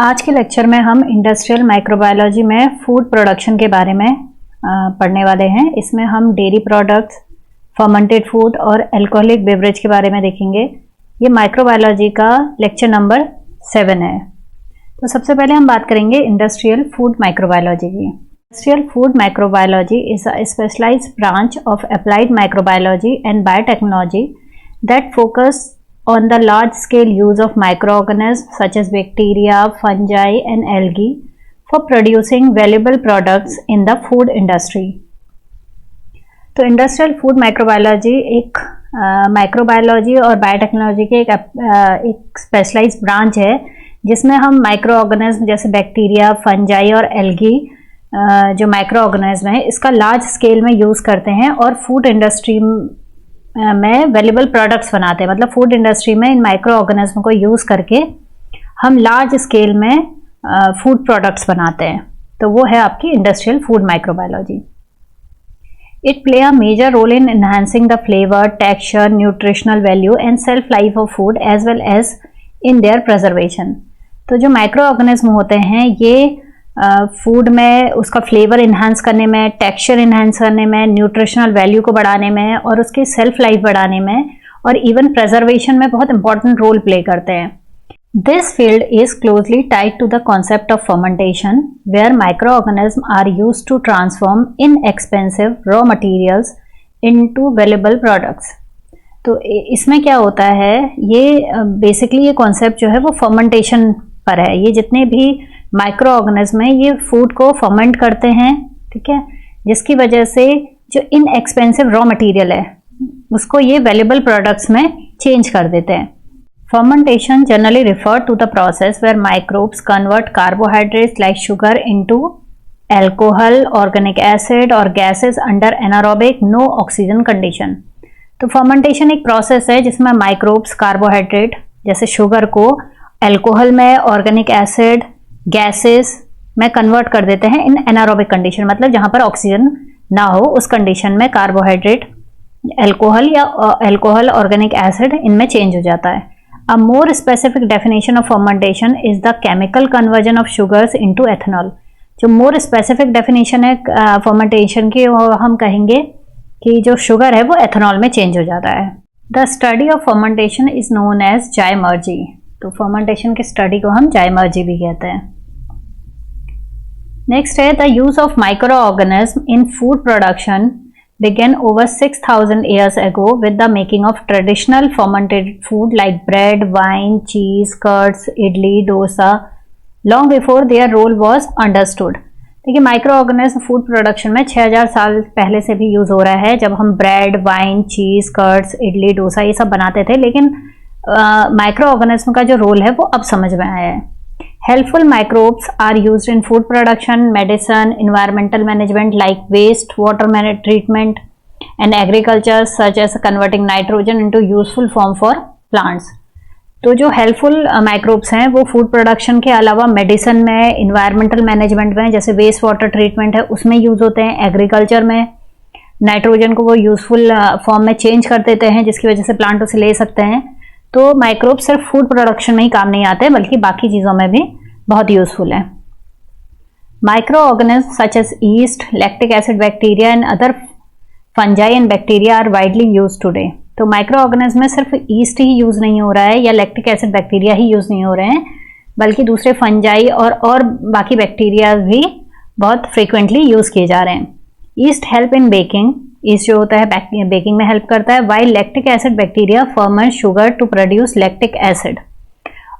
आज के लेक्चर में हम इंडस्ट्रियल माइक्रोबायोलॉजी में फूड प्रोडक्शन के बारे में पढ़ने वाले हैं। इसमें हम डेयरी प्रोडक्ट्स, फर्मेंटेड फूड और अल्कोहलिक बेवरेज के बारे में देखेंगे। ये माइक्रोबायोलॉजी का लेक्चर नंबर 7 है। तो सबसे पहले हम बात करेंगे इंडस्ट्रियल फूड माइक्रोबायोलॉजी की। Industrial food microbiology is a specialised branch of applied microbiology and biotechnology that focus on the large scale use of microorganisms such as bacteria, fungi and algae for producing valuable products in the food industry. तो industrial food microbiology एक microbiology और biotechnology के एक specialised branch है जिसमें हम micro organism जैसे bacteria, fungi और एल्गी जो माइक्रो ऑर्गेनिज्म है इसका लार्ज स्केल में यूज़ करते हैं और फूड इंडस्ट्री में वैल्यूबल प्रोडक्ट्स बनाते हैं। मतलब फूड इंडस्ट्री में इन माइक्रो ऑर्गेनिज्म को यूज़ करके हम लार्ज स्केल में फूड प्रोडक्ट्स बनाते हैं। तो वो है आपकी industrial food microbiology. It play a major role in enhancing the flavour, texture, nutritional value and shelf life of food as well as in their preservation. तो जो माइक्रो ऑर्गेनिज्म होते हैं ये फूड में उसका फ्लेवर इन्हांस करने में, texture enhance करने में, न्यूट्रिशनल वैल्यू को बढ़ाने में और उसकी सेल्फ लाइफ बढ़ाने में और इवन प्रिजर्वेशन में बहुत इंपॉर्टेंट रोल प्ले करते हैं। This field is closely tied to the concept of fermentation where micro organism are used to transform inexpensive raw materials into valuable products. तो इसमें क्या होता है, ये बेसिकली ये कॉन्सेप्ट जो है वो फर्मेंटेशन पर है। ये जितने भी माइक्रो ऑर्गेनिज्म है ये फूड को फर्मेंट करते हैं, ठीक है, जिसकी वजह से जो इनएक्सपेंसिव रॉ मटेरियल है उसको ये वैल्यूएबल प्रोडक्ट्स में चेंज कर देते हैं। Fermentation generally refer to the process where microbes convert carbohydrates like sugar into alcohol, organic acid और gases under anaerobic no oxygen condition. तो फर्मेंटेशन एक प्रोसेस है जिसमें माइक्रोब्स कार्बोहाइड्रेट जैसे शुगर को अल्कोहल में, ऑर्गेनिक एसिड, गैसेस में convert कर देते हैं इन एनारोबिक कंडीशन। मतलब जहां पर ऑक्सीजन ना हो उस कंडीशन में कार्बोहाइड्रेट, अल्कोहल या अल्कोहल, ऑर्गेनिक एसिड इनमें चेंज हो जाता है। A more specific definition of fermentation is the chemical conversion of sugars into ethanol. जो मोर स्पेसिफिक डेफिनेशन है फर्मेंटेशन की वो हम कहेंगे कि जो शुगर है वो एथेनॉल में चेंज हो जाता है। The study of fermentation is known as zymurgy. तो फर्मेंटेशन की स्टडी को हम जाइमर्जी भी कहते हैं। नेक्स्ट है the use of micro organism in food production began over 6000 years ago with the making of traditional fermented food like bread, wine, cheese, curds, idli, dosa long before their role was understood। देखिए micro organism food production में 6000 साल पहले से भी use हो रहा है। जब हम ब्रेड, वाइन, चीज, कर्ड्स, इडली, डोसा ये सब बनाते थे, लेकिन माइक्रो ऑर्गेनिज्म का जो रोल है वो अब समझ में आया है। Helpful microbes are used in food production, medicine, environmental management like waste water treatment and agriculture such as converting nitrogen into useful form for plants. तो जो हेल्पफुल माइक्रोब्स हैं वो फूड प्रोडक्शन के अलावा मेडिसिन में, एनवायरमेंटल मैनेजमेंट में जैसे waste water treatment है उसमें यूज होते हैं, एग्रीकल्चर में नाइट्रोजन को वो यूजफुल फॉर्म में चेंज कर देते हैं जिसकी वजह से प्लांट उसे ले सकते हैं। तो माइक्रोब सिर्फ फूड प्रोडक्शन में ही काम नहीं आते बल्कि बाकी चीज़ों में भी बहुत यूजफुल है। Micro organism such as yeast, lactic acid bacteria and other fungi and bacteria are widely use today. तो माइक्रो ऑर्गेनिज्म में सिर्फ ईस्ट ही यूज नहीं हो रहा है या लैक्टिक एसिड बैक्टीरिया ही यूज नहीं हो रहे हैं, बल्कि दूसरे फंजाई और बाकी बैक्टीरिया भी बहुत फ्रिक्वेंटली यूज किए जा रहे हैं। Yeast help in baking, yeast जो होता है बेकिंग में हेल्प करता है, while lactic acid bacteria ferment sugar to produce lactic acid.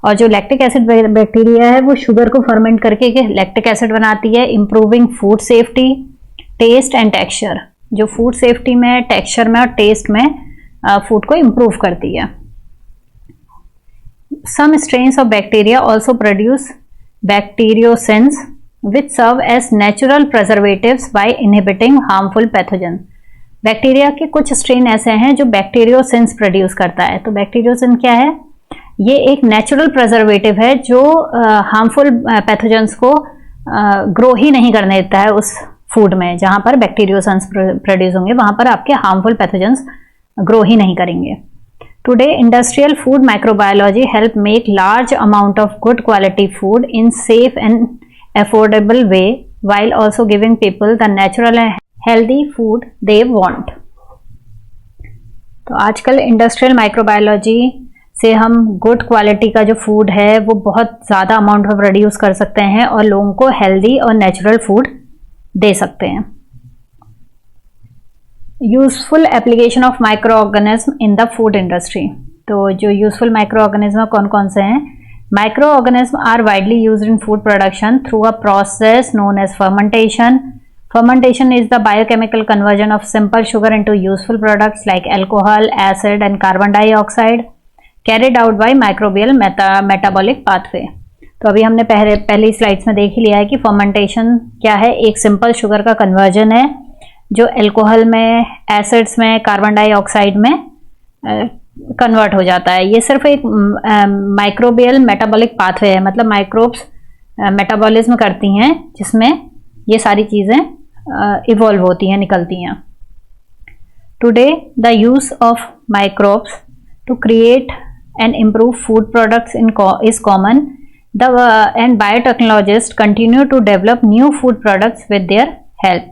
और जो लैक्टिक एसिड बैक्टीरिया है वो शुगर को फर्मेंट करके लैक्टिक एसिड बनाती है, improving food safety, taste and texture. जो फूड सेफ्टी में, टेक्सचर में और टेस्ट में फूड को इंप्रूव करती है। Some strains of bacteria also produce bacteriocins which serve as natural preservatives by inhibiting harmful pathogen. Bacteria के कुछ स्ट्रेन ऐसे हैं जो बैक्टीरियोसिन्स प्रोड्यूस करता है। तो बैक्टीरियोसिन क्या है? ये एक नेचुरल प्रिजर्वेटिव है जो हार्मफुल पैथोजेंस को ग्रो ही नहीं करने देता है उस फूड में। जहां पर बैक्टीरियोसिन्स प्रोड्यूस होंगे वहां पर आपके हार्मफुल पैथोजेंस ग्रो ही नहीं करेंगे। Today, industrial food microbiology help make large amount of good quality food in safe and affordable way while also giving people the natural and healthy food they want. तो आजकल industrial microbiology से हम good quality का जो food है वो बहुत ज़्यादा अमाउंट में प्रोड्यूस कर सकते हैं और लोगों को हेल्दी और नेचुरल फूड दे सकते हैं. Useful application of micro organism in the food industry. तो जो यूजफुल माइक्रो ऑर्गेनिज्म कौन कौन से हैं? Micro organism are widely used in food production through a process known as fermentation. Fermentation is the biochemical conversion of simple sugar into useful products like alcohol, acid and carbon dioxide carried out by microbial metabolic pathway. तो अभी हमने पहली slides में देख ही लिया है कि fermentation क्या है. एक सिंपल शुगर का कन्वर्जन है जो एल्कोहल में, एसिड्स में, कार्बन डाइऑक्साइड में कन्वर्ट हो जाता है. ये सिर्फ एक माइक्रोबियल मेटाबॉलिक पाथवे है, मतलब माइक्रोब्स मेटाबॉलिज्म करती हैं जिसमें ये सारी चीज़ें इवॉल्व होती हैं, निकलती हैं. Today the use of microbes to create and improve food products is common. And biotechnologist continue to develop new food products with their help.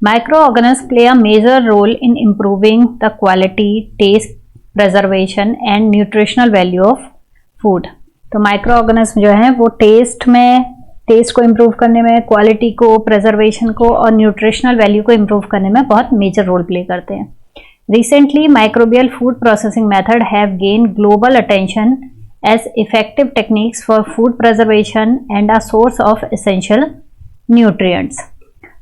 Microorganisms play a major role in improving the quality, taste, preservation and nutritional value of food. तो micro organism जो है वो test को improve करने में, quality को, preservation को और न्यूट्रिशनल वैल्यू को इम्प्रूव करने में बहुत मेजर रोल प्ले करते हैं. Recently microbial food processing method have gain global attention as effective techniques for food preservation and a source of essential nutrients.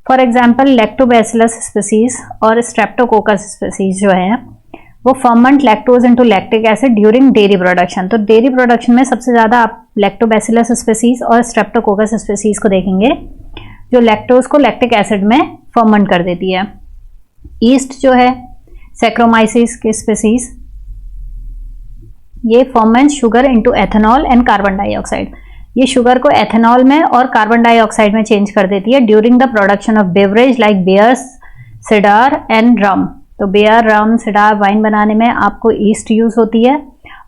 For example lactobacillus species और streptococcus species जो है वो ferment lactose into lactic acid during dairy production. तो dairy production में सबसे ज़्यादा आप lactobacillus species और स्ट्रेप्टोकोकस स्पीसीज को देखेंगे जो लैक्टोज को लैक्टिक एसिड में फर्मेंट कर देती है. ईस्ट जो है सैक्रोमाइसिस की स्पीसीज, ये ferment sugar into ethanol and carbon dioxide. ये शुगर को एथेनॉल में और कार्बन डाइऑक्साइड में चेंज कर देती है during the production of beverage like beer, cider and rum. तो बियर, रम, सिडार, वाइन बनाने में आपको ईस्ट यूज होती है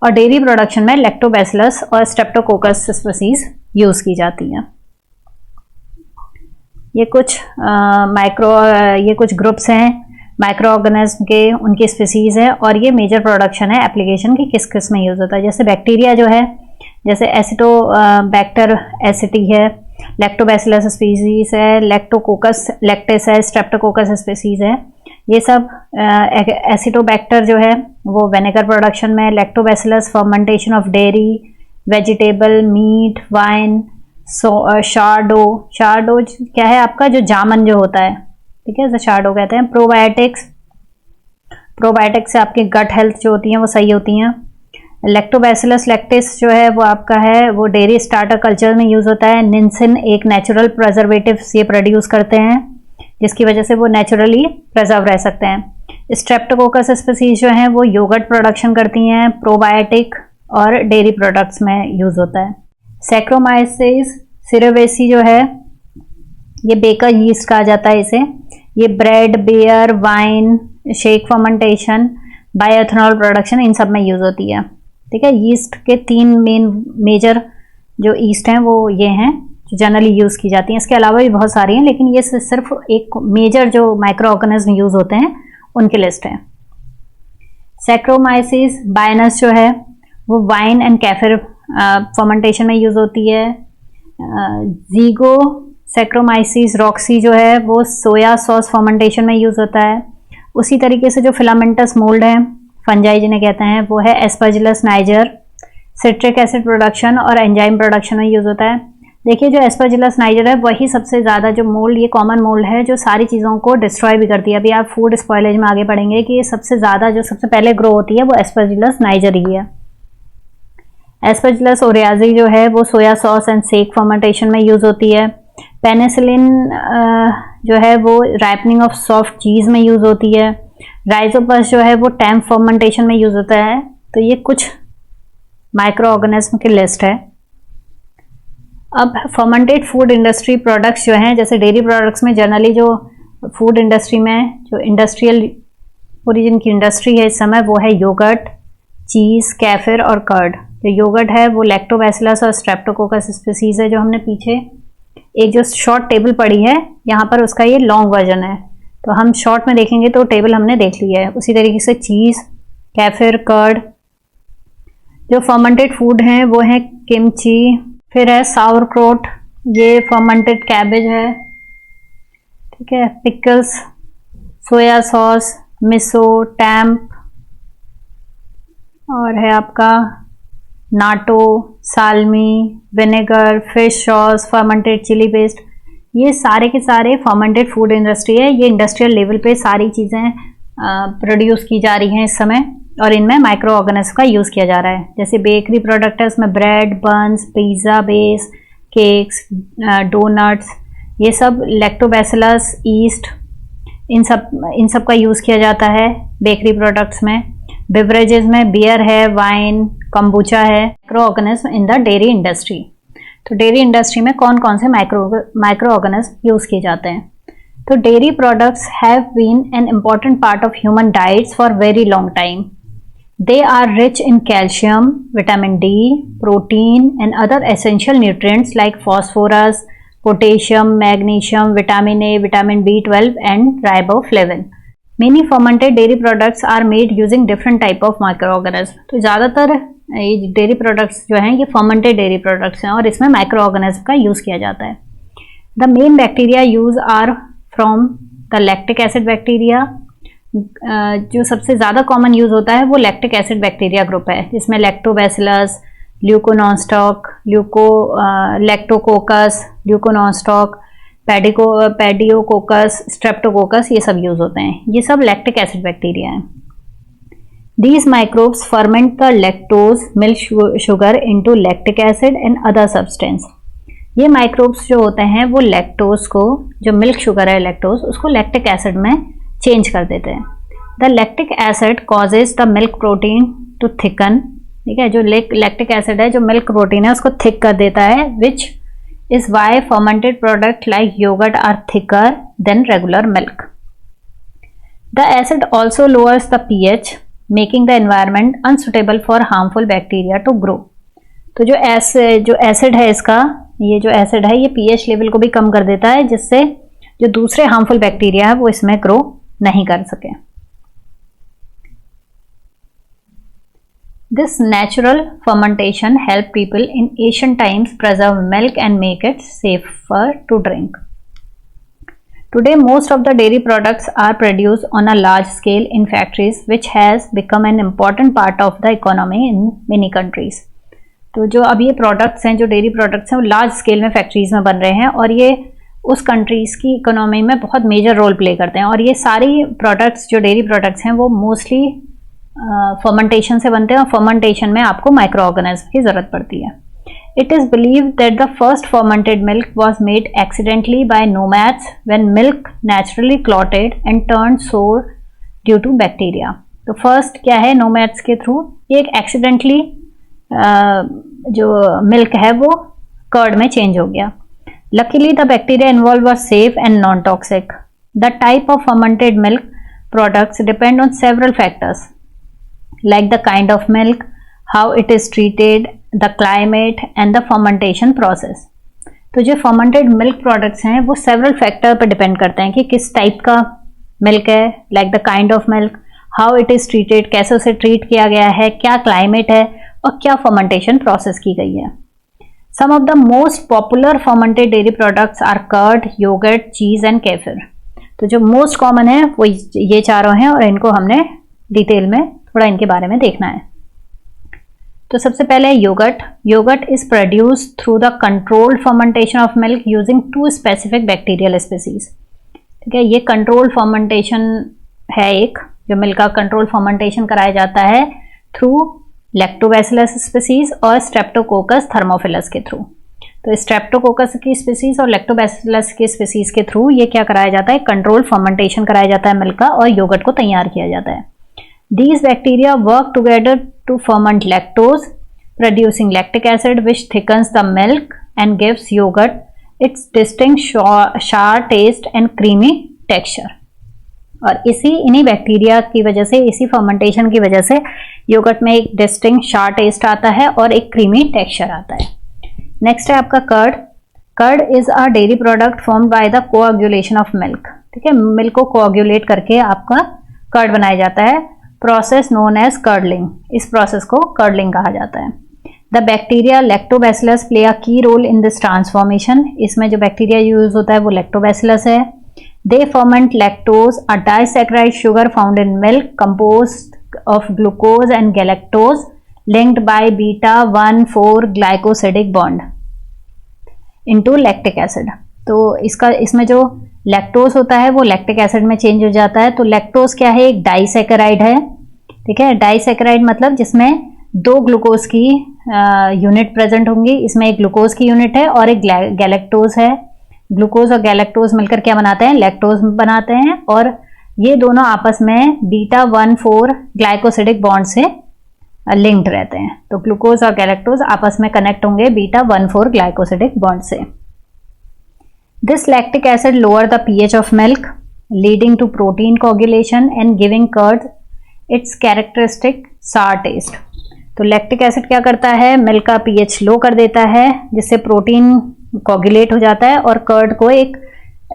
और डेयरी प्रोडक्शन में लैक्टोबैसिलस और स्ट्रेप्टोकोकस स्पीसीज यूज की जाती हैं. ये कुछ ग्रुप्स हैं माइक्रो ऑर्गेनिज्म के, उनकी स्पीसीज है और ये मेजर प्रोडक्शन है एप्लीकेशन की किस किस में यूज होता है. जैसे बैक्टीरिया जो है, जैसे एसिटोबैक्टर एसिटी है, लैक्टोबैसिलस स्पीसीज है, लैक्टोकोकस लैक्टिस है, स्ट्रेप्टोकोकस स्पीसीज है. ये सब एसिटोबैक्टर जो है वो विनेगर प्रोडक्शन में, Lactobacillus fermentation of dairy, vegetable, meat, wine, chardonnay क्या है आपका जो जामन जो होता है, ठीक है, शार्डो कहते हैं. प्रोबायोटिक्स से आपकी गट हेल्थ जो होती है वो सही होती हैं. लैक्टोबैसिलस लैक्टिस जो है वो आपका है वो डेयरी स्टार्टर कल्चर में यूज होता है. निन्सिन एक नेचुरल प्रिजर्वेटिव्स ये प्रोड्यूस करते हैं जिसकी वजह से वो नेचुरली प्रिजर्व रह सकते हैं. स्ट्रेप्टोकोकस स्पीसीज जो हैं वो योगर्ट प्रोडक्शन करती हैं, प्रोबायोटिक और डेयरी प्रोडक्ट्स में यूज होता है. सैक्रोमाइसिस सिरेवेसी जो है ये बेकर यीस्ट कहा जाता है इसे. ये bread, beer, wine, shake fermentation, bioethanol production इन सब में यूज होती है. ठीक है, यीस्ट के 3 मेजर जो ईस्ट हैं वो ये हैं जो जनरली यूज की जाती हैं. इसके अलावा भी बहुत सारी हैं लेकिन ये सिर्फ एक मेजर जो माइक्रो ऑर्गेनिज्म यूज होते हैं उनकी लिस्ट है. सैक्रोमाइसिस बायनस जो है वो वाइन एंड कैफे फर्मेंटेशन में यूज होती है. जीगो सैक्रोमाइसिस रॉक्सी जो है वो सोया सॉस फर्मेंटेशन में यूज होता है. उसी तरीके से जो फिलामेंटस मोल्ड है, फंजाई जिन्हें कहते हैं, वो है Aspergillus niger. Citric acid production और एंजाइम प्रोडक्शन में यूज होता है. देखिए जो एस्परजिलस नाइजर है वही सबसे ज़्यादा जो मोल्ड, ये कॉमन मोल्ड है जो सारी चीज़ों को डिस्ट्रॉय भी करती है. अभी आप फूड स्पॉयलेज में आगे पढ़ेंगे कि ये सबसे ज़्यादा जो सबसे पहले ग्रो होती है वो एस्परजिलस नाइजर ही है. एस्परजिलस ओरियाजी जो है वो सोया सॉस एंड शेक फर्मेंटेशन में यूज होती है. पेनिसिलिन जो है वो राइपनिंग ऑफ सॉफ्ट चीज़ में यूज होती है. राइजोपस जो है वो टैम्प फर्मेंटेशन में यूज होता है. तो ये कुछ माइक्रो ऑर्गेनिज्म की लिस्ट है. अब फर्मेंटेड फूड इंडस्ट्री प्रोडक्ट्स जो हैं, जैसे डेयरी प्रोडक्ट्स में जनरली जो फूड इंडस्ट्री में जो इंडस्ट्रियल ओरिजिन की इंडस्ट्री है इस समय वो है योगर्ट, चीज़, कैफिर और कर्ड। जो योगर्ट है वो लैक्टोबैसिलस और स्ट्रेप्टोकोकस स्पीसीज है, जो हमने पीछे एक जो शॉर्ट टेबल पढ़ी है यहाँ पर उसका ये लॉन्ग वर्जन है, तो हम शॉर्ट में देखेंगे तो टेबल हमने देख ली है। उसी तरीके से चीज़, कैफिर, कर्ड। जो फर्मेंटेड फूड हैं वो है किमची, फिर है साउरक्रोट, ये फर्मेंटेड कैबेज है, ठीक है, pickles, soy sauce, miso, tempeh, और है आपका natto, salami, vinegar, fish sauce, fermented chilli paste. ये सारे के सारे फर्मेंटेड फूड इंडस्ट्री है। ये इंडस्ट्रियल लेवल पे सारी चीज़ें प्रोड्यूस की जा रही हैं इस समय, और इनमें माइक्रो ऑर्गेनिज्म का यूज़ किया जा रहा है। जैसे बेकरी प्रोडक्ट है, उसमें bread, buns, pizza base, cakes, doughnuts, ये सब लैक्टोबैसिलस, ईस्ट, इन सब का यूज़ किया जाता है बेकरी प्रोडक्ट्स में। बेवरेजेस में बियर है, वाइन, कम्बुचा है। Micro organism in the dairy industry. तो डेयरी इंडस्ट्री में कौन कौन से माइक्रो ऑर्गेनिज्म यूज़ किए जाते हैं? तो dairy products have been an important part of human diets for very long time. They are rich in calcium, vitamin D, protein and other essential nutrients like phosphorus, potassium, magnesium, vitamin A, vitamin B12 and riboflavin. Many fermented dairy products are made using different type of microorganisms. तो ज़्यादातर ये dairy products जो हैं ये fermented dairy products हैं और इसमें micro organism का यूज़ किया जाता है। The main bacteria use are from the lactic acid bacteria. जो सबसे ज़्यादा कॉमन यूज़ होता है वो लैक्टिक एसिड बैक्टीरिया ग्रुप है, जिसमें लैक्टोबैसिलस, ल्यूकोनॉन्स्टॉक, लैक्टोकोकस, ल्यूकोनॉन्स्टॉक, पेडियोकोकस, स्ट्रेप्टोकोकस, ये सब यूज़ होते हैं। ये सब लैक्टिक एसिड बैक्टीरिया हैं। These microbes ferment the lactose milk sugar into lactic acid and other substance. ये माइक्रोब्स जो होते हैं वो लैक्टोज को, जो मिल्क शुगर है लैक्टोज, उसको लैक्टिक एसिड में चेंज कर देते हैं। The lactic acid causes the milk protein to thicken. ठीक है, जो लैक्टिक एसिड है जो मिल्क प्रोटीन है उसको थिक कर देता है, which is why fermented product like yogurt are thicker than regular milk. The acid also lowers the pH, making the environment unsuitable for harmful bacteria to grow. तो जो acid है इसका, ये जो एसिड है ये pH लेवल को भी कम कर देता है, जिससे जो दूसरे हार्मफुल बैक्टीरिया है वो इसमें ग्रो नहीं कर सके। This natural fermentation help people in Asian times preserve milk and make it safer to drink. Today, most of the dairy products are produced on a large scale in factories, which has become an important part of the economy in many countries. तो जो अब ये products हैं, जो dairy products हैं, वो large scale में factories में बन रहे हैं और ये उस कंट्रीज की इकोनॉमी में बहुत मेजर रोल प्ले करते हैं। और ये सारी प्रोडक्ट्स जो डेयरी प्रोडक्ट्स हैं वो मोस्टली फर्मेंटेशन से बनते हैं, और फर्मेंटेशन में आपको माइक्रो ऑर्गेनिज्म की ज़रूरत पड़ती है। It is believed that the first fermented milk was made accidentally by nomads when milk naturally clotted and turned sour due to bacteria. तो फर्स्ट क्या है, nomads के थ्रू एक एक्सीडेंटली जो मिल्क है वो कर्ड में चेंज हो गया। Luckily the bacteria involved was safe and non-toxic. The type of fermented milk products depend on several factors like the kind of milk, how it is treated, the climate and the fermentation process. तो जो fermented milk products हैं वो several factor पर depend करते हैं कि किस type का मिल्क है, like the kind of milk, how it is treated, कैसे उसे ट्रीट किया गया है, क्या क्लाइमेट है और क्या fermentation process की गई है। Some of the most popular fermented dairy products are curd, yogurt, cheese and kefir. तो जो most common है वो ये चारों हैं और इनको हमने डिटेल में थोड़ा इनके बारे में देखना है। तो सबसे पहले yogurt. Yogurt is produced through the controlled fermentation of milk using 2 specific bacterial species. ठीक है, ये कंट्रोल्ड फर्मेंटेशन है एक, जो मिल्क का कंट्रोल फर्मेंटेशन कराया जाता है थ्रू लैक्टोबैसिलस स्पीसीज और स्ट्रेप्टोकोकस थर्मोफिलस के थ्रू। तो स्ट्रेप्टोकोकस की स्पीसीज और लैक्टोबैसिलस की स्पीसीज के थ्रू ये क्या कराया जाता है, कंट्रोल्ड फर्मेंटेशन कराया जाता है मिल्क का और योगर्ट को तैयार किया जाता है। These bacteria work together to ferment lactose, producing lactic acid which thickens the milk and gives yogurt its distinct sour taste and creamy texture. और इन्हीं बैक्टीरिया की वजह से, इसी फर्मेंटेशन की वजह से योगर्ट में एक डिस्टिंक्ट शार टेस्ट आता है और एक क्रीमी टेक्सचर आता है। नेक्स्ट है आपका curd. Curd is a dairy product formed by the coagulation of milk. ठीक है, मिल्क को कोआगुलेट करके आपका कर्ड बनाया जाता है। प्रोसेस नोन एज कर्डलिंग, इस प्रोसेस को कर्डलिंग कहा जाता है। The bacteria lactobacillus play a की रोल इन दिस ट्रांसफॉर्मेशन। इसमें जो बैक्टीरिया यूज होता है वो लैक्टोबैसिलस है। They ferment lactose, a disaccharide sugar found in milk composed of glucose and galactose linked by beta 1,4 glycosidic bond into lactic acid. तो इसमें जो लैक्टोज होता है वो लैक्टिक एसिड में चेंज हो जाता है। तो लैक्टोज क्या है? एक डाइसैकेराइड है। ठीक है, डाइसैकेराइड मतलब जिसमें 2 ग्लूकोज की यूनिट प्रेजेंट होंगी। इसमें एक ग्लूकोज की यूनिट है और एक गैलेक्टोज है। ग्लूकोज और गैलेक्टोज मिलकर क्या बनाते हैं? लैक्टोज बनाते हैं। और ये दोनों आपस में बीटा 1,4 ग्लाइकोसिडिक बॉन्ड से लिंक्ड रहते हैं। तो ग्लूकोज और गैलेक्टोज आपस में कनेक्ट होंगे बीटा 1,4 ग्लाइकोसिडिक बॉन्ड से। This lactic acid lower the pH of milk leading to protein coagulation and giving curd its characteristic sour taste. तो लैक्टिक एसिड क्या करता है? मिल्क का pH लो कर देता है, जिससे प्रोटीन कोगुलेट हो जाता है और कर्ड को एक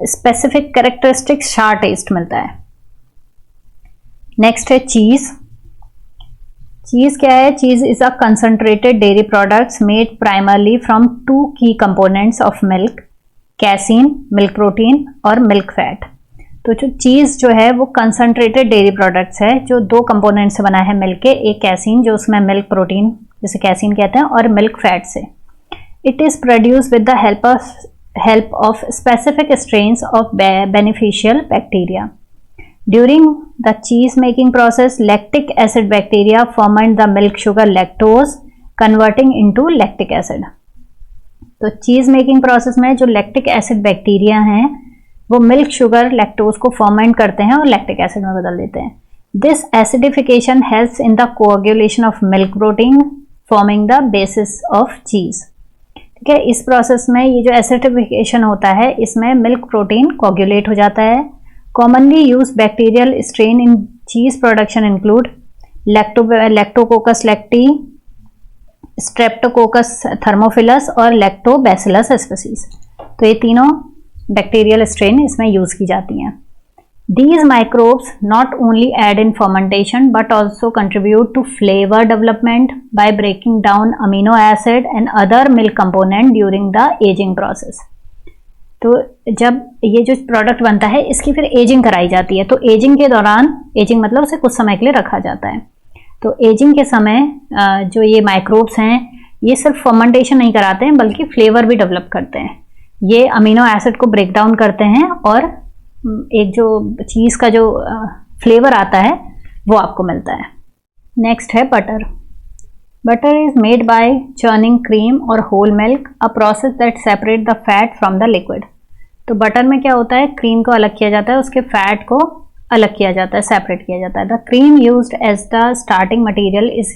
स्पेसिफिक कैरेक्टरिस्टिक सार टेस्ट मिलता है। नेक्स्ट है चीज। चीज क्या है? चीज is a concentrated dairy products made primarily from 2 की components of milk, casein milk protein और मिल्क फैट। तो जो चीज जो है वो कंसंट्रेटेड डेयरी प्रोडक्ट्स है जो 2 कंपोनेंट से बना है मिल्क के, एक कैसीन जो उसमें मिल्क प्रोटीन जिसे कैसीन कहते हैं और मिल्क फैट से। It is produce with the help of specific strains of beneficial bacteria. During the cheese making process lactic acid bacteria ferment the milk sugar lactose converting into lactic acid. तो cheese making process में जो lactic acid bacteria हैं वो milk sugar lactose को ferment करते हैं और lactic acid में बदल देते हैं। This acidification helps in the coagulation of milk protein forming the basis of चीज। ठीक है, इस प्रोसेस में ये जो एसिडिफिकेशन होता है इसमें मिल्क प्रोटीन कोआगुलेट हो जाता है। Commonly use bacterial strain in cheese production include Lactococcus lactis, Streptococcus thermophilus और लैक्टोबैसिलस स्पीसीज। तो ये तीनों बैक्टीरियल स्ट्रेन इसमें यूज की जाती हैं। These microbes not only aid in fermentation but also contribute to flavor development by breaking down amino acid and other milk component during the aging process. तो जब ये जो प्रोडक्ट बनता है इसकी फिर एजिंग कराई जाती है। तो एजिंग के दौरान, एजिंग मतलब उसे कुछ समय के लिए रखा जाता है। तो एजिंग के समय जो ये माइक्रोब्स हैं ये सिर्फ फर्मेंटेशन नहीं कराते हैं बल्कि फ्लेवर भी डेवलप करते हैं। ये अमीनो एसिड को ब्रेक डाउन करते हैं और एक जो चीज़ का जो फ्लेवर आता है वो आपको मिलता है। नेक्स्ट है butter. Butter is made by churning cream और whole milk, a process that separate the fat from the liquid. तो बटर में क्या होता है? क्रीम को अलग किया जाता है, उसके फैट को अलग किया जाता है, सेपरेट किया जाता है। The cream used as the starting material is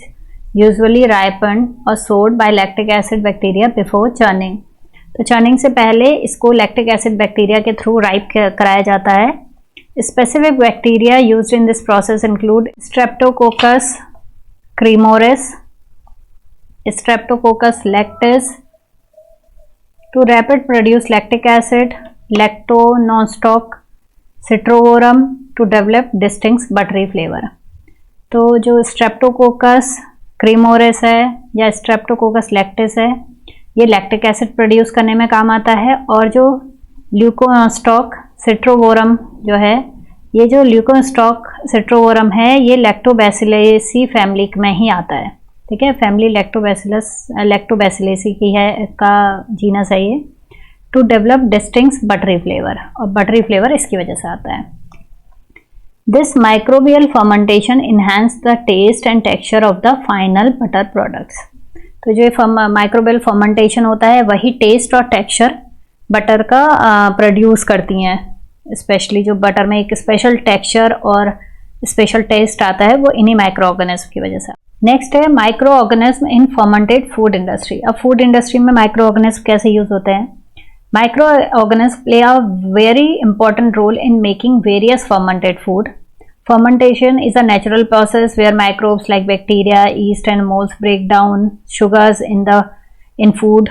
usually ripened और soured by lactic acid bacteria before churning. तो चर्निंग से पहले इसको लैक्टिक एसिड बैक्टीरिया के थ्रू राइप कराया जाता है। Specific bacteria used in this process include Streptococcus cremoris, Streptococcus lactis to rapid produce lactic acid, Leuconostoc citrovorum to develop distinct buttery flavour. तो जो स्ट्रेप्टोकोकस क्रीमोरिस है या स्ट्रेप्टोकोकस लैक्टिस है ये लैक्टिक एसिड प्रोड्यूस करने में काम आता है। और जो ल्यूकोस्टॉक सिट्रोवोरम जो है, ये जो ल्यूकोस्टॉक सिट्रोवोरम है ये लैक्टोबैसिलेसी फैमिली में ही आता है। ठीक है, फैमिली लैक्टोबैसिलेसी की है, का जीनस है ये। To develop distinct buttery flavour, और बटरी फ्लेवर इसकी वजह से आता है। This microbial fermentation enhance the taste and texture of the final butter products. तो जो माइक्रोबियल फर्मेंटेशन होता है वही टेस्ट और टेक्सचर बटर का प्रोड्यूस करती हैं। स्पेशली जो बटर में एक स्पेशल टेक्सचर और स्पेशल टेस्ट आता है वो इन्हीं माइक्रो ऑर्गेनिज्म की वजह से। नेक्स्ट है माइक्रो ऑर्गेनिज्म इन फर्मेंटेड फूड इंडस्ट्री। अब फूड इंडस्ट्री में माइक्रो ऑर्गेनिज्म कैसे यूज होते हैं? Microorganisms play a very important role in making various fermented food. Fermentation is a natural process where microbes like bacteria, yeast, and molds break down sugars in food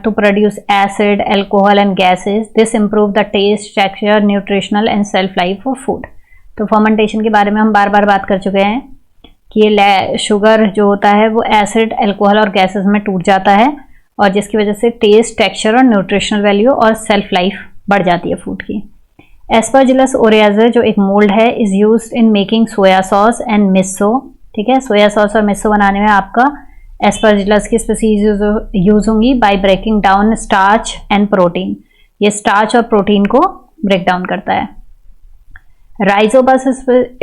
to produce acid, alcohol, and gases. This improve the taste, texture, nutritional, and shelf life of food. तो fermentation के बारे में हम बार बार बात कर चुके हैं कि ये शुगर जो होता है वो एसिड, अल्कोहल और गैसेस में टूट जाता है और जिसकी वजह से टेस्ट, टेक्सचर और न्यूट्रिशनल वैल्यू और सेल्फ लाइफ बढ़ जाती है फूड की। एस्परजिलस ओरियाज़े जो एक मोल्ड है is used in making soya sauce and miso. ठीक है, सोया सॉस और मिसो बनाने में आपका एस्परजिलस की स्पीसीज यूज होंगी by breaking down starch and protein. ये स्टार्च और प्रोटीन को ब्रेक डाउन करता है। राइजोपस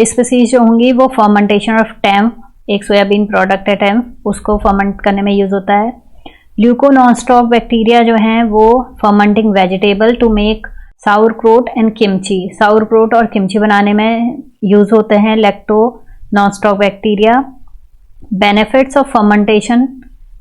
स्पीसीज जो होंगी वो फर्मेंटेशन ऑफ टेम्प, एक सोयाबीन प्रोडक्ट है टेम्प, उसको फर्मेंट करने में यूज होता है। ल्यूकोनॉस्टॉक बैक्टीरिया जो हैं वो fermenting vegetable to make sauerkraut and kimchi. Sauerkraut और किमची बनाने में यूज होते हैं Leuconostoc bacteria. Benefits of fermentation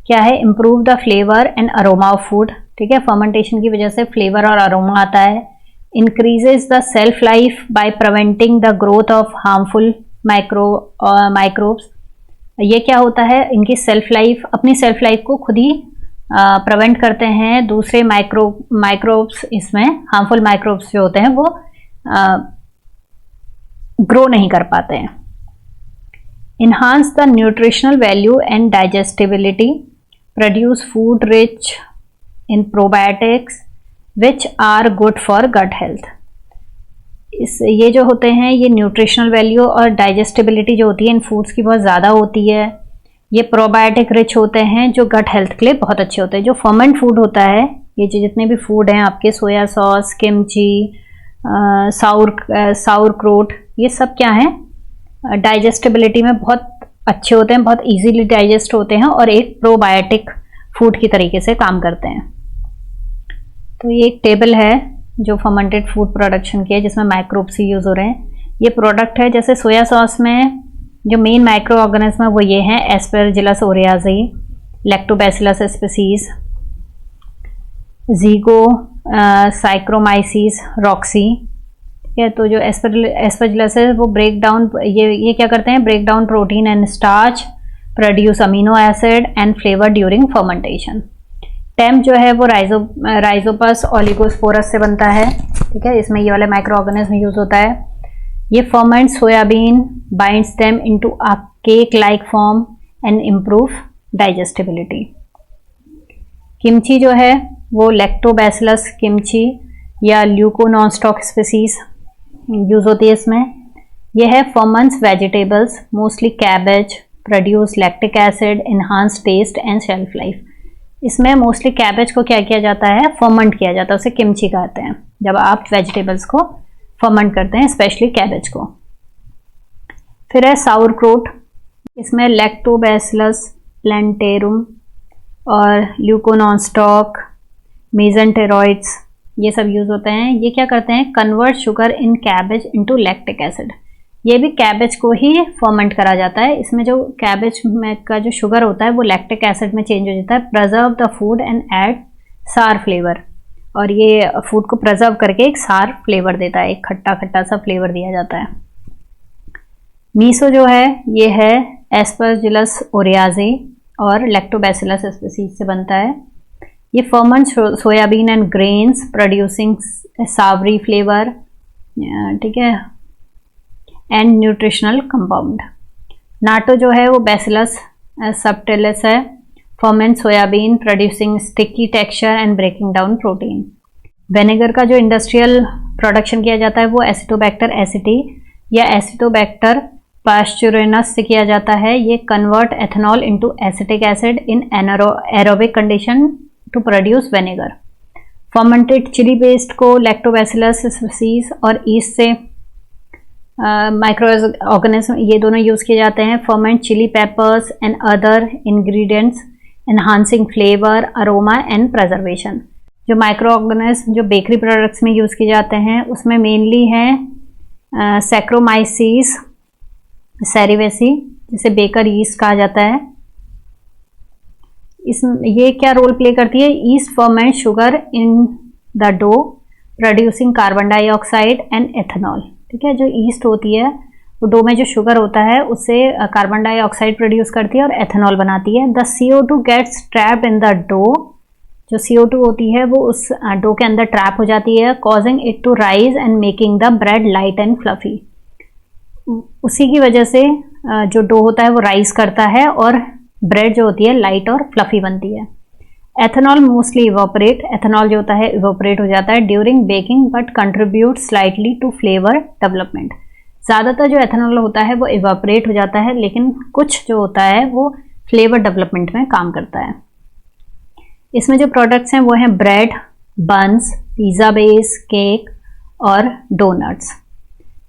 क्या है? Improve the flavour and aroma of food. ठीक है, फर्मेंटेशन की वजह से फ्लेवर और अरोमा आता है। Increases the self life by preventing the growth of harmful microbes. ये क्या होता है? इनकी सेल्फ लाइफ, अपनी सेल्फ लाइफ को खुद ही प्रिवेंट करते हैं। दूसरे माइक्रोब्स, इसमें हार्मफुल माइक्रोब्स जो होते हैं वो ग्रो नहीं कर पाते हैं। Enhance the nutritional value and digestibility, produce food rich in probiotics which are good for gut health. ये जो होते हैं ये न्यूट्रिशनल वैल्यू और डाइजेस्टिबिलिटी जो होती है इन फूड्स की बहुत ज़्यादा होती है। ये प्रोबायोटिक रिच होते हैं जो गट हेल्थ के लिए बहुत अच्छे होते हैं। जो फर्मेंट फूड होता है, ये जो जितने भी फूड हैं आपके, सोया सॉस, किमची, साउरक्रोट, ये सब क्या हैं? डाइजेस्टिबिलिटी में बहुत अच्छे होते हैं, बहुत इजीली डाइजेस्ट होते हैं और एक प्रोबायोटिक फूड की तरीके से काम करते हैं। तो ये एक टेबल है जो फर्मेंटेड फूड प्रोडक्शन की है जिसमें माइक्रोब्स यूज हो रहे हैं। ये प्रोडक्ट है, जैसे सोया सॉस में जो मेन माइक्रो ऑर्गेनिज्म है वो ये हैं एस्परजिलस ओरियाज़े, लैक्टोबैसिलस स्पीसीज, ज़ीगो साइक्रोमाइसीस रॉक्सी। तो जो एस्परजिलस है वो ब्रेक डाउन, ये क्या करते हैं? Break down protein and starch, produce amino acid and flavour during fermentation. Tempeh जो है वो राइजोपस ओलिगोस्पोरस से बनता है। ठीक है, इसमें ये वाला माइक्रो ऑर्गेनिज्म यूज होता है। ये ferment soybean, binds them into a cake like form and improve digestibility. Kimchi जो है वो लैक्टोबैसिलस किमची या ल्यूकोनॉस्टॉक स्पीसीज यूज होती है इसमें। यह है ferments vegetables, mostly cabbage, produce lactic acid, enhance taste and shelf life. इसमें मोस्टली कैबेज को क्या किया जाता है? फर्मेंट किया जाता है, उसे किमची कहते हैं जब आप वेजिटेबल्स को फर्मेंट करते हैं, स्पेशली कैबेज को। फिर है साउरक्रोट, इसमें लैक्टोबैसिलस प्लैंटेरुम और ल्यूकोनॉस्टॉक, मेसेंटेरॉइड्स, ये सब यूज होते हैं। ये क्या करते हैं? Convert sugar in cabbage into lactic acid. ये भी कैबेज को ही फर्मेंट करा जाता है। इसमें जो कैबेज में का जो शुगर होता है वो लैक्टिक एसिड में चेंज हो जाता है। Preserve the food and add सार फ्लेवर, और ये फूड को प्रिजर्व करके एक सार फ्लेवर देता है, एक खट्टा खट्टा सा फ्लेवर दिया जाता है। मीसो जो है ये है एस्परजिलस ओरियाज़े और लैक्टोबैसिलस स्पीसीज से बनता है। ये ferment soybean and grains producing savoury flavour, ठीक है, एंड न्यूट्रिशनल कंपाउंड। नाटो जो है वो बैसिलस सबटिलिस है, ferment soybean producing sticky texture and breaking down protein. Vinegar का जो इंडस्ट्रियल प्रोडक्शन किया जाता है वो एसिटोबैक्टर एसिटी या एसिटोबैक्टर पास्चुरिनस से किया जाता है। ये convert ethanol into acetic acid in aerobic condition to produce vinegar. Fermented chilli paste को लैक्टोबैसिलस स्पीसीज और ईस्ट से माइक्रो ऑर्गेनिज्म, ये दोनों यूज किए जाते हैं। Ferment chilli peppers and other ingredients enhancing flavour, aroma and preservation. जो micro organism जो बेकरी प्रोडक्ट्स में यूज किए जाते हैं उसमें मेनली हैं सैक्रोमाइसीस सेरिवेसी, जिसे बेकर यीस्ट कहा जाता है। इस ये क्या रोल प्ले करती है? Yeast ferment sugar in the dough producing carbon dioxide and ethanol. ठीक है, जो ईस्ट होती है वो डो में जो शुगर होता है उससे कार्बन डाइऑक्साइड प्रोड्यूस करती है और एथेनॉल बनाती है। The CO2 gets trapped in the dough, जो CO2 होती है वो उस डो के अंदर ट्रैप हो जाती है, causing it to rise and making the bread light and fluffy. उसी की वजह से जो डो होता है वो राइज करता है और ब्रेड जो होती है लाइट और फ्लफी बनती है। एथेनॉल मोस्टली इवोपरेट, एथेनॉल जो होता है इवोपरेट हो जाता है during baking but contribute slightly to flavour development. ज़्यादातर जो एथेनॉल होता है वो इवोपरेट हो जाता है, लेकिन कुछ जो होता है वो फ्लेवर डेवलपमेंट में काम करता है। इसमें जो प्रोडक्ट्स हैं वो हैं bread, buns, pizza base, cake और डोनट्स।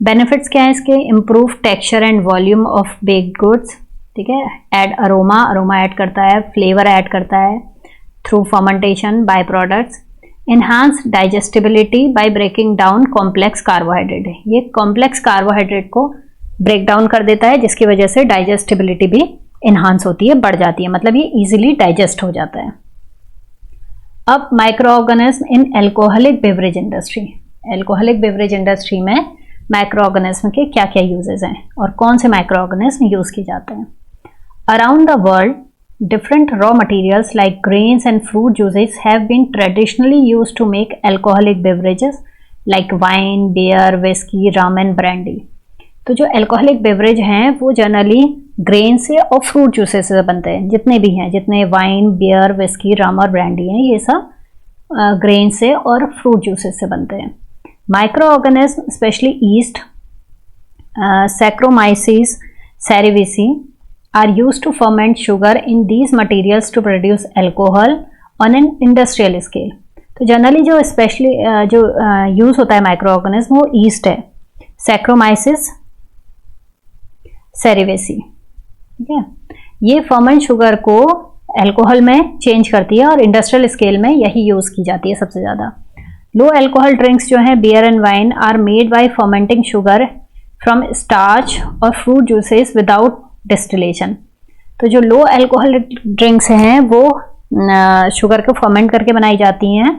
बेनिफिट्स क्या है इसके? Improve texture and volume of baked goods. ठीक है, ऐड अरोमा, अरोमा ऐड करता है, फ्लेवर ऐड करता है through fermentation by products. Enhance digestibility by breaking down complex carbohydrate. ये कॉम्प्लेक्स कार्बोहाइड्रेट को ब्रेक डाउन कर देता है, जिसकी वजह से डाइजेस्टिबिलिटी भी इन्हांस होती है, बढ़ जाती है, मतलब ये इजीली डाइजेस्ट हो जाता है। अब माइक्रो ऑर्गेनिज्म इन alcoholic beverage industry. Alcoholic beverage industry में माइक्रो ऑर्गेनिज्म के क्या क्या यूजेस हैं और कौन से माइक्रो ऑर्गेनिज्म यूज किए जाते हैं? Around the world different raw materials like grains and fruit juices have been traditionally used to make alcoholic beverages like wine, beer, whiskey, rum and brandy। तो जो अल्कोहलिक बेवरेज हैं वो generally grain से और fruit juices से बनते हैं। जितने भी हैं, जितने वाइन, बियर, विस्की, रम और ब्रांडी हैं, ये सब ग्रेन से और फ्रूट जूसेस से बनते हैं। Micro organism specially east, saccharomyces cerevisiae are used to ferment sugar in these materials to produce alcohol on an industrial scale। तो जनरली जो स्पेशली जो यूज होता है माइक्रो ऑर्गेनिज्म वो ईस्ट है, सैक्रोमाइसिस सेरेवेसी। ठीक है, ये फर्मेंट शुगर को अल्कोहल में चेंज करती है और इंडस्ट्रियल स्केल में यही यूज की जाती है सबसे ज़्यादा। लो अल्कोहल ड्रिंक्स जो हैं beer and wine are made by fermenting sugar from starch और फ्रूट जूसेस विदाउट डिस्टिलेशन। तो जो लो अल्कोहलिक ड्रिंक्स हैं वो शुगर को फर्मेंट करके बनाई जाती हैं,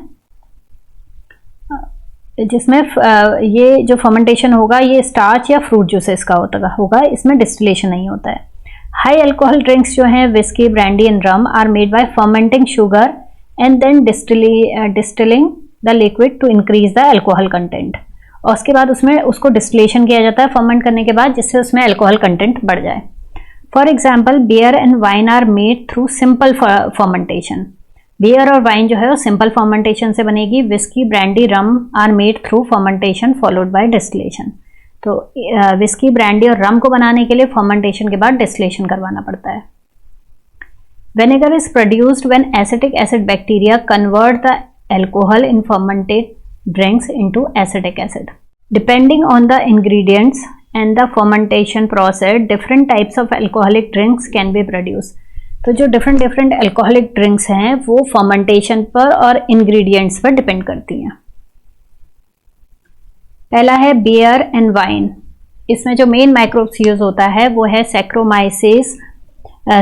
जिसमें ये जो फर्मेंटेशन होगा ये स्टार्च या फ्रूट जूसेस का होगा, इसमें डिस्टिलेशन नहीं होता है। हाई अल्कोहल ड्रिंक्स जो हैं whisky, brandy and rum are made by fermenting sugar and then distilling the liquid to increase the alcohol content. और उसके बाद उसमें उसको डिस्टिलेशन किया जाता है फर्मेंट करने के बाद, जिससे उसमें अल्कोहल कंटेंट बढ़ जाए। For example beer and wine are made through simple fermentation. Beer और वाइन जो है वो सिंपल फर्मेंटेशन से बनेगी। Whisky, brandy, rum are made through fermentation followed by distillation. तो विस्की, ब्रांडी और रम को बनाने के लिए फर्मेंटेशन के बाद डिस्टिलेशन करवाना पड़ता है। Vinegar is produced when acetic acid bacteria convert the alcohol in fermented drinks into acetic acid. Depending on the ingredients and the fermentation process, different types of alcoholic drinks can be produced। तो जो different alcoholic drinks हैं वो fermentation पर और ingredients पर depend करती हैं। पहला है beer and wine। इसमें जो main microbes यूज होता है वो है Saccharomyces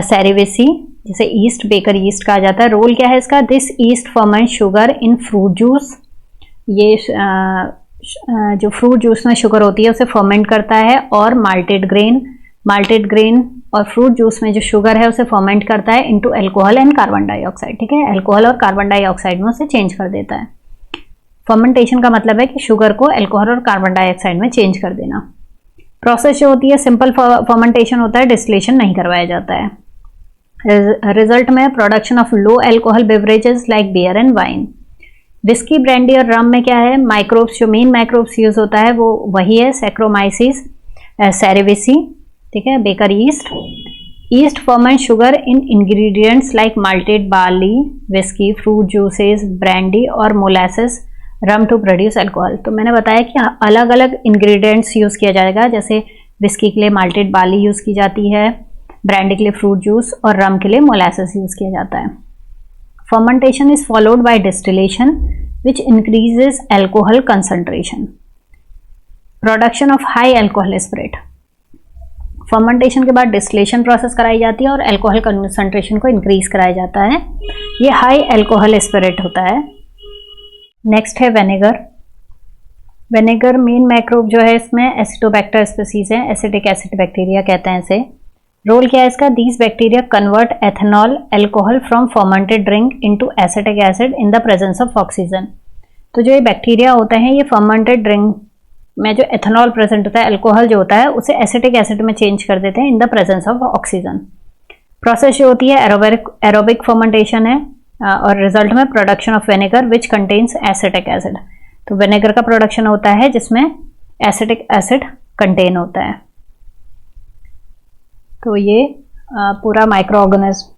cerevisiae, जिसे yeast, baker yeast कहा जाता है। रोल क्या है इसका? This yeast ferments sugar in fruit juice। ये जो फ्रूट जूस में शुगर होती है उसे फर्मेंट करता है। और माल्टेड ग्रेन और फ्रूट जूस में जो शुगर है उसे फर्मेंट करता है into alcohol and carbon dioxide. ठीक है, अल्कोहल और कार्बन डाइऑक्साइड में उसे चेंज कर देता है। फर्मेंटेशन का मतलब है कि शुगर को अल्कोहल और कार्बन डाइऑक्साइड में चेंज कर देना। प्रोसेस जो होती है सिंपल फर्मेंटेशन होता है, डिस्टिलेशन नहीं करवाया जाता है। रिजल्ट में production of low alcohol beverages like beer and wine. Whisky, brandy और रम में क्या है? माइक्रोब्स, जो मेन माइक्रोब्स यूज होता है वो वही है सैक्रोमाइसिस सेरेविसी। ठीक है, baker yeast ferment sugar in ingredients like malted barley, whisky, fruit juices, brandy और molasses, rum to produce alcohol. तो मैंने बताया कि अलग अलग इंग्रेडिएंट्स यूज किया जाएगा, जैसे विस्की के लिए माल्टेड बार्ली यूज की जाती है, ब्रांडी के लिए फ्रूट जूस और रम के लिए मोलासेस यूज किया जाता है। Fermentation is followed by distillation, which increases alcohol concentration. Production of high alcohol spirit. Fermentation के बाद डिस्टिलेशन प्रोसेस कराई जाती है और अल्कोहल कंसंट्रेशन को इंक्रीज कराया जाता है। ये हाई अल्कोहल स्पिरिट होता है। नेक्स्ट है विनेगर। विनेगर मेन माइक्रोब जो है इसमें एसिडोबैक्टर स्पीसीज है, एसिटिक एसिड बैक्टीरिया कहते हैं इसे। रोल क्या है इसका? These bacteria convert ethanol alcohol from fermented drink into acetic acid in the presence of oxygen. तो जो ये बैक्टीरिया होते हैं ये फर्मेंटेड ड्रिंक में जो एथेनॉल प्रेजेंट होता है, अल्कोहल जो होता है, उसे एसिटिक एसिड में चेंज कर देते हैं in the presence of oxygen. Process जो होती है एरोबिक फर्मेंटेशन है और रिजल्ट में production of vinegar which contains acetic acid. तो विनेगर का प्रोडक्शन होता है जिसमें एसिटिक एसिड कंटेन होता है। तो ये पूरा माइक्रो ऑर्गेनिज्म